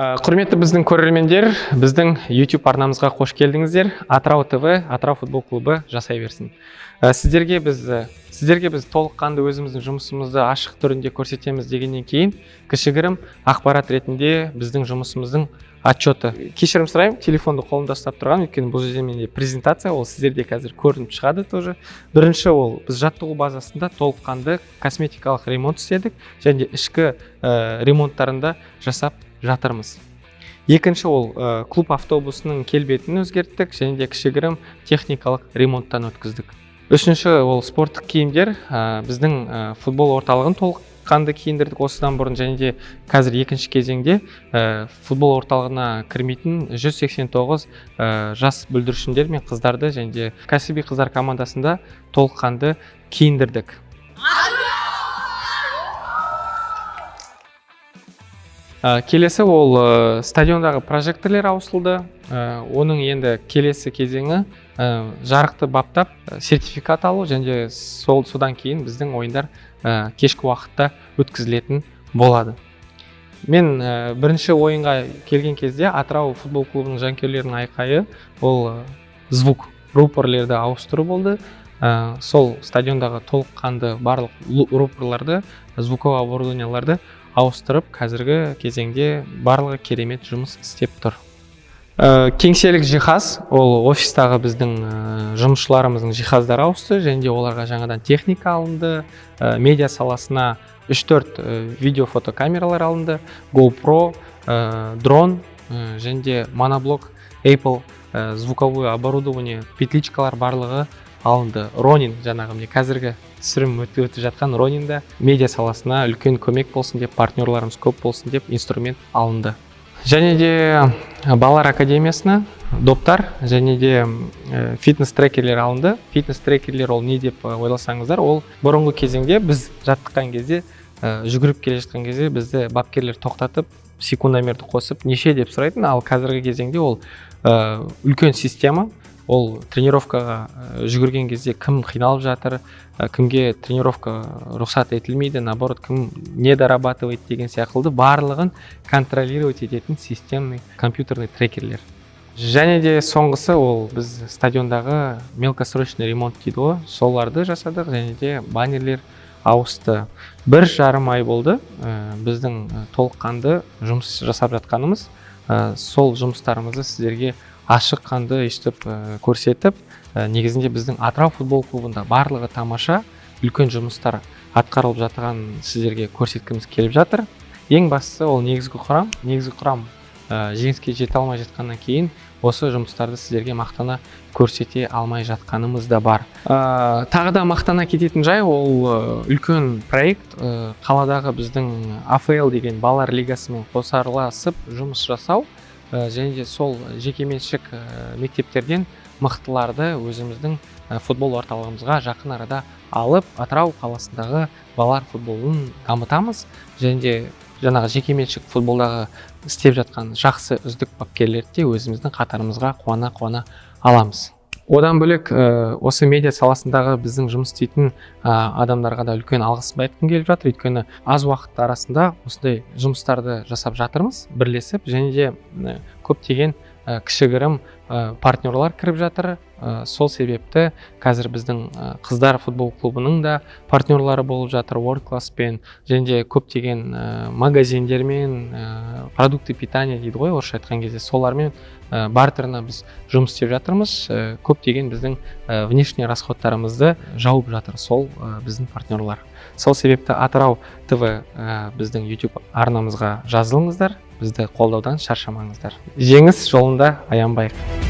Құрметті біздің көрермендер, біздің YouTube арнамызға қош келдіңіздер. Атырау ТВ, Атырау футбол клубы жасай берсін. Сіздерге біз толыққанды өзіміздің жұмысымызды ашық түрінде көрсетеміз дегеннен кейін, кішігірім ақпарат ретінде біздің жұмысымыздың отчеты. Кешірім сұраймын, телефонды қолымда ұстап тұрған, өйткені бұл жерде менде презентация, ол сіздерде қазір көрініп шығады тоже. Бірінші ол біз жаттығу базасында толыққанды косметикалық ремонт істедік, және ішкі ремонттарында жасап жатырмыз. Екінші ол клуб автобусының келбетін өзгерттік, және де кішігірім техникалық ремонттан өткіздік. Үшінші ол спорттық киімдер, біздің футбол орталығын толыққанды киіндірдік осыдан бұрын, және де қазір екінші кезеңде футбол орталығына кірмейтін 189 жас бүлдіршіндер мен қыздарды, және де кәсіби қыздар командасында толыққанды киіндірдік. Келесі ол стадиондағы прожекторлер ауысылды. Оның енді келесі кезеңі жарықты баптап сертификат алу, және содан кейін біздің ойындар кешкі уақытта өткізілетін болады. Мен бірінші ойынға келген кезде Атырау футбол клубының жанкүйерлерінің айқайы ол звук, рупорлерді ауыстыру болды. Сол стадиондағы толыққанды барлық рупорларды, звуковой оборудованияларды ауыстырып, қазіргі кезеңде барлығы керемет жұмыс істеп тұр. Кеңселік жиһаз, ол офистағы біздің жұмысшыларымыздың жиһаздары ауысты, және де оларға жаңадан техника алынды. Медиа саласына 3-4 видео-фото камералар алынды, GoPro, дрон, және де моноблок, Apple звуковое оборудование, петличкалар барлығы алынды. Ронин, жаңағы мне қазіргі түсірім өтіп жатқан Ронинда медиа саласына үлкен көмек болсын деп, партнерларымыз көп болсын деп инструмент алынды. Және де балалар академиясына доптар, және де фитнес-трекерлер алынды. Фитнес-трекерлер ол не деп ойласаңыздар, ол бұрынғы кезеңде біз жаттыққан кезде, жүгіріп келе жатқан кезде бізді бапкерлер тоқтатып, секундомерді қосып, неше деп сұрайтын, ал қазіргі кезеңде ол үлкен система. Ол тренировкаға жүгірген кезде кім қиналып жатыр, кімге тренировка рұқсат етілмейді, наоборот, кім не дорабатывает деген сияқты барлығын контролировать ететін системный компьютерный трекерлер. Және де соңғысы ол біз стадиондағы мелкосрочный ремонт дейді ғой, соларды жасадық, және де баннерлер ауысты. 1,5 ай болды біздің толыққанды жұмыс жасап жатқанымыз. Сол жұмыстарымызды сіздерге ашық қанды естіп көрсетіп, негізінде біздің Атырау футбол клубында барлығы тамаша, үлкен жұмыстар атқарылып жатқан сіздерге көрсеткіміз келіп жатыр. Ең бастысы ол негізгі құрам жеңіске жете алмай жатқаннан кейін осы жұмыстарды сіздерге мақтана көрсете алмай жатқанымыз да бар. Тағы да мақтана кететін жай ол үлкен проект, қаладағы біздің АФЛ деген балалар лигасымен қосарласып жұмыс жасау, және де сол жекеменшік мектептерден мықтыларды өзіміздің футбол орталығымызға жақын арада алып, Атырау қаласындағы балалар футболын дамытамыз, және де жаңағы жекеменшік футболдағы істеп жатқан жақсы үздік бапкерлерді өзіміздің қатарымызға қуана аламыз. Одан бөлек осы медиа саласындағы біздің жұмыс істейтін адамдарға да үлкен алғысын айтқым келіп жатыр, өйткені аз уақыт арасында осындай жұмыстарды жасап жатырмыз, бірлесіп, және де көптеген кішігірім партнерлар кіріп жатыр. Сол себепті қазір біздің қыздар футбол клубының да партнерлары болып жатыр, World Class-пен, және де көптеген магазиндермен, продукты питания дейді ғой, орысша айтқан кезде, солармен бартерна біз жұмыс істеп жатырмыз. Көптеген біздің внешний расходтарымызды жауып жатыр сол біздің партнерлар. Сол себепті Атырау ТВ біздің YouTube арнамызға жазылыңыздар, бізді қолдаудан шаршамаңыздар. Жеңіс жолында аянбайық.